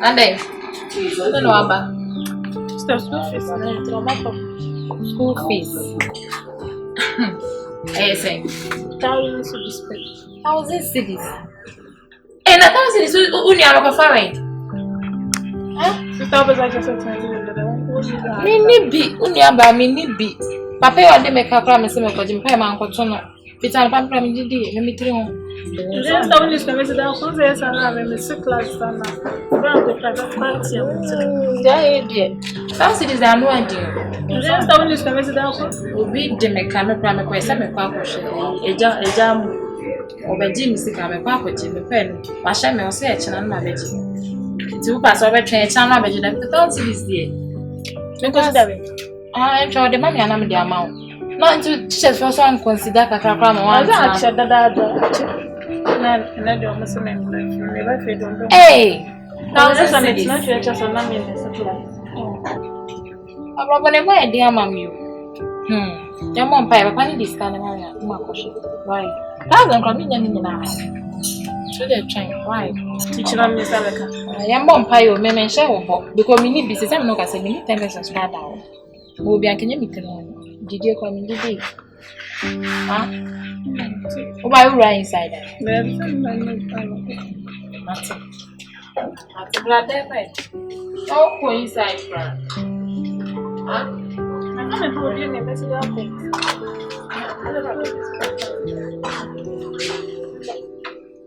Ande, no aba. School fees, School fees. Say, 1,000 cities. 1,000 cities. And 1,000 cities, only are of foreign. Maybe, only about me, Papa, I didn't make a promise of a Jim Pam Uncle Tono. It's our papa, let me tell you. Just only committed down for this and having a sick class. Some cities are no idea. Just only committed down for we didn't make a promise of a jam or a Jim sick. I'm a papa, Jim Pen. My shame will say a channel, my veggie. Two pass over train, channel, veggie, and the 1,000 cities there. Because I tried the money and I'm the amount. Not to teachers for some consider a crime. Hey, now this one is not your chance on money in the supply. I'm probably my dear mammy. Your mom pay a penny this kind of money. Why? I don't come in any house. To the train, why? Teaching on Miss Alaka. Your mom pay your men and share because we need business. I'm not going to say many times and start down. We'll be academic. Did you come in the day? Huh? Why are you inside there? I'm glad that oh, go inside, friend. Huh? I'm going to put you in a message.